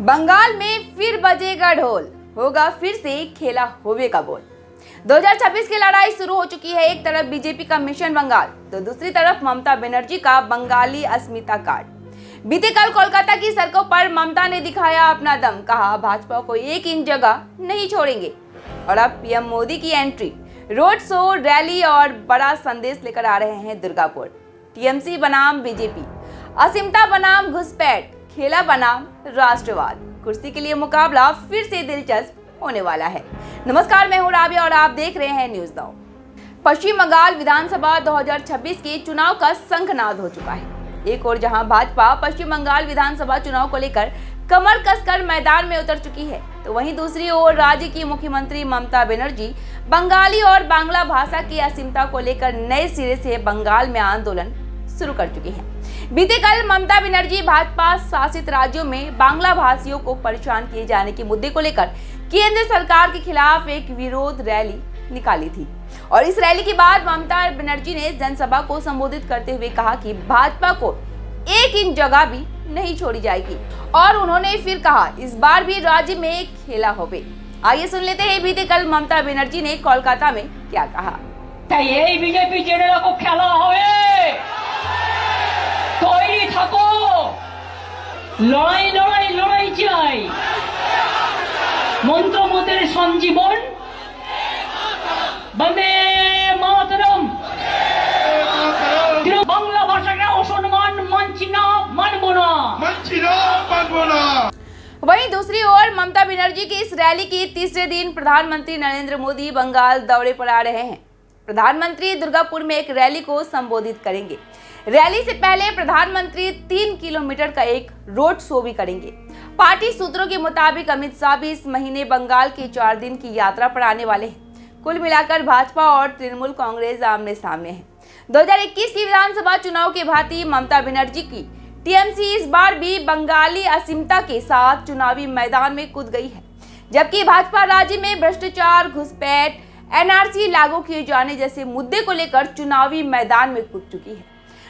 बंगाल में फिर बजेगा ढोल, होगा फिर से खेला होवे का बोल। 2026 की लड़ाई शुरू हो चुकी है। एक तरफ बीजेपी का मिशन बंगाल तो दूसरी तरफ ममता बनर्जी का बंगाली अस्मिता कार्ड। बीते कल कोलकाता की सड़कों पर ममता ने दिखाया अपना दम, कहा भाजपा को एक इंच जगह नहीं छोड़ेंगे। और अब पीएम मोदी की एंट्री, रोड शो, रैली और बड़ा संदेश लेकर आ रहे हैं दुर्गापुर। टीएमसी बनाम बीजेपी, अस्मिता बनाम घुसपैठ, खेला बनाम राष्ट्रवाद। कुर्सी के लिए मुकाबला फिर से दिलचस्प होने वाला है। नमस्कार, मैं हूं राबिया और आप देख रहे हैं न्यूज़ नाउ। पश्चिम बंगाल विधानसभा 2026 के चुनाव का शंखनाद हो चुका है। एक और जहां भाजपा पश्चिम बंगाल विधानसभा चुनाव को लेकर कमर कसकर मैदान में उतर चुकी है, तो वहीं दूसरी ओर राज्य की मुख्यमंत्री ममता बनर्जी बंगाली और बांग्ला भाषा की अस्मिता को लेकर नए सिरे से बंगाल में आंदोलन शुरू कर चुकी हैं। बीते कल ममता बनर्जी भाजपा शासित राज्यों में बांग्ला भाषियों को परेशान किए जाने के मुद्दे को लेकर केंद्र सरकार के खिलाफ एक विरोध रैली निकाली थी। और इस रैली के बाद ममता बनर्जी ने जनसभा को संबोधित करते हुए कहा कि भाजपा को एक इंच जगह भी नहीं छोड़ी जाएगी। और उन्होंने फिर कहा, इस बार भी राज्य में खेला होवे। आइए सुन लेते हैं बीते कल ममता बनर्जी ने कोलकाता में क्या कहा। बीजेपी जेने को खेला होवे, तैयारी থাকো, লড়াই লড়াই লড়াই চাই, মন্ত্র মতের সঞ্জীবন, বন্দে মাতরম। বাংলা ভাষাকে অসম্মান মানছি না, মানবো না। वहीं दूसरी ओर ममता बनर्जी की इस रैली के तीसरे दिन प्रधानमंत्री नरेंद्र मोदी बंगाल दौरे पर आ रहे हैं। प्रधानमंत्री दुर्गापुर में एक रैली को संबोधित करेंगे। रैली से पहले प्रधानमंत्री 3 किलोमीटर का एक रोड शो भी करेंगे। पार्टी सूत्रों के मुताबिक अमित शाह भी इस महीने बंगाल की 4 दिन की यात्रा पर आने वाले हैं। कुल मिलाकर भाजपा और तृणमूल कांग्रेस आमने सामने है। 2021 की विधानसभा चुनाव के भांति ममता बनर्जी की टीएमसी इस बार भी बंगाली अस्मिता के साथ चुनावी मैदान में कूद गई है, जबकि भाजपा राज्य में भ्रष्टाचार, घुसपैठ, एनआरसी लागू किए जाने जैसे मुद्दे को लेकर चुनावी मैदान में कूद चुकी है।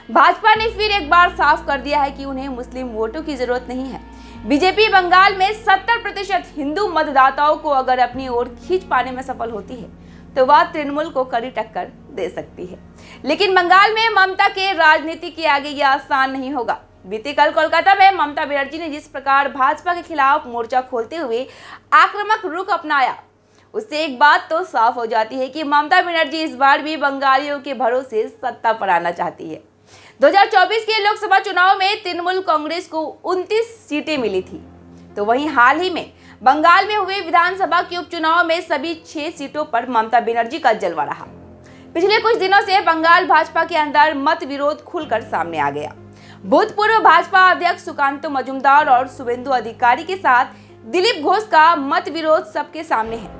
भाजपा ने फिर एक बार साफ कर दिया है कि उन्हें मुस्लिम वोटों की जरूरत नहीं है। बीजेपी बंगाल में 70% हिंदू मतदाताओं को अगर अपनी ओर खींच पाने में सफल होती है तो वह तृणमूल को कड़ी टक्कर दे सकती है। लेकिन बंगाल में ममता के राजनीति के आगे यह आसान नहीं होगा। बीते कल कोलकाता में ममता बनर्जी ने जिस प्रकार भाजपा के खिलाफ मोर्चा खोलते हुए आक्रामक रुख अपनाया, उससे एक बात तो साफ हो जाती है कि ममता बनर्जी इस बार भी बंगालियों के भरोसे सत्ता पर आना चाहती है। 2024 के लोकसभा चुनाव में तृणमूल कांग्रेस को 29 सीटें मिली थी, तो वहीं हाल ही में बंगाल में हुए विधानसभा के उपचुनाव में सभी 6 सीटों पर ममता बनर्जी का जलवा रहा। पिछले कुछ दिनों से बंगाल भाजपा के अंदर मत विरोध खुलकर सामने आ गया। भूतपूर्व भाजपा अध्यक्ष सुकांतो मजूमदार और शुभेंदु अधिकारी के साथ दिलीप घोष का मत विरोध सबके सामने है।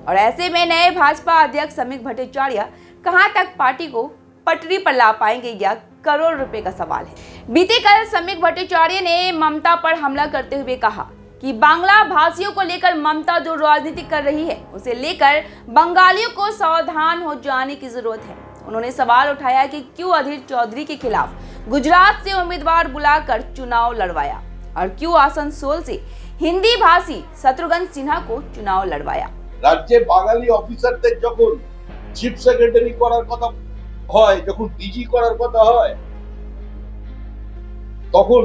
और ऐसे में नए भाजपा अध्यक्ष समीक भट्टाचार्य कहां तक पार्टी को पटरी पर ला पाएंगे, यह करोड़ रुपए का सवाल है। बीते कल समीक भट्टाचार्य ने ममता पर हमला करते हुए कहा कि बांग्ला भाषियों को लेकर ममता जो राजनीति कर रही है, उसे लेकर बंगालियों को सावधान हो जाने की जरूरत है। उन्होंने सवाल उठाया कि क्यों अधीर चौधरी के खिलाफ गुजरात से उम्मीदवार बुलाकर चुनाव लड़वाया और क्यों आसनसोल से हिंदी भाषी शत्रुघ्न सिन्हा को चुनाव लड़वाया। राज्य बांगाली অফিসারদের যখন চিফ সেক্রেটারি করার কথা হয়, যখন ডিজি করার কথা হয়, তখন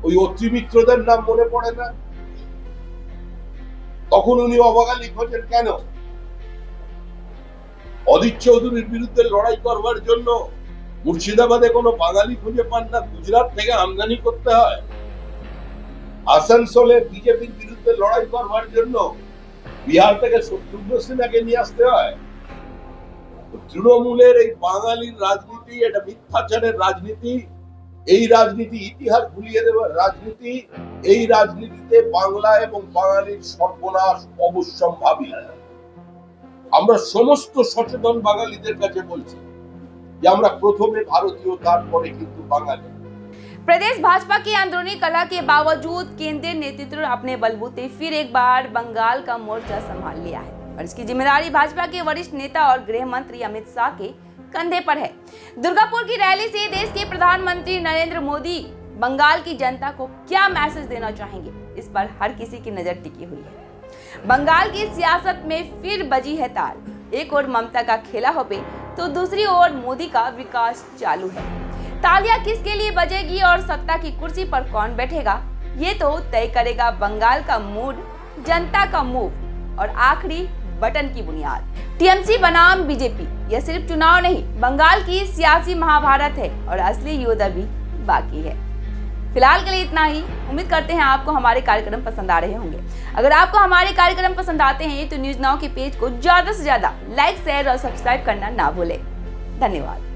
ওই অত্রিমিত্রদের নাম মনে পড়ে না? তখন উনি অবাঙালি খোঁজেন কেন? অধীর চৌধুরীর বিরুদ্ধে লড়াই করবার জন্য মুর্শিদাবাদে কোনো বাঙালি খুঁজে পান না, গুজরাট থেকে আমদানি করতে হয়। আসানসোলে বিজেপির বিরুদ্ধে লড়াই করবার জন্য বিহার থেকে শত্রুঘ্ন সিনহাকে নিয়ে আসতে হয়। তৃণমূলের এই বাঙালির রাজনীতি, এটা মিথ্যাচারের রাজনীতি, এই রাজনীতি ইতিহাস ভুলিয়ে দেওয়ার রাজনীতি, এই রাজনীতিতে বাংলা এবং বাঙালির সর্বনাশ অবশ্যম্ভাবী। আমরা সমস্ত সচেতন বাঙালিদের কাছে বলছি যে আমরা প্রথমে ভারতীয়, তারপরে কিন্তু বাঙালি। प्रदेश भाजपा की अंदरूनी कलह के बावजूद केंद्रीय नेतृत्व अपने बलबूते फिर एक बार बंगाल का मोर्चा संभाल लिया है और इसकी जिम्मेदारी भाजपा के वरिष्ठ नेता और गृह मंत्री अमित शाह के कंधे पर है। दुर्गापुर की रैली से देश के प्रधानमंत्री नरेंद्र मोदी बंगाल की जनता को क्या मैसेज देना चाहेंगे, इस पर हर किसी की नजर टिकी हुई है। बंगाल की सियासत में फिर बजी है ताल। एक ओर ममता का खेला हो पे तो दूसरी ओर मोदी का विकास चालू है। तालियां किसके लिए बजेगी और सत्ता की कुर्सी पर कौन बैठेगा, ये तो तय करेगा बंगाल का मूड, जनता का मूव और आखिरी बटन की बुनियाद। टीएमसी बनाम बीजेपी, यह सिर्फ चुनाव नहीं, बंगाल की सियासी महाभारत है और असली युद्ध अभी बाकी है। फिलहाल के लिए इतना ही। उम्मीद करते हैं आपको हमारे कार्यक्रम पसंद आ रहे होंगे। अगर आपको हमारे कार्यक्रम पसंद आते हैं तो न्यूज़ नाउ के पेज को ज्यादा से ज्यादा लाइक, शेयर और सब्सक्राइब करना ना भूलें। धन्यवाद।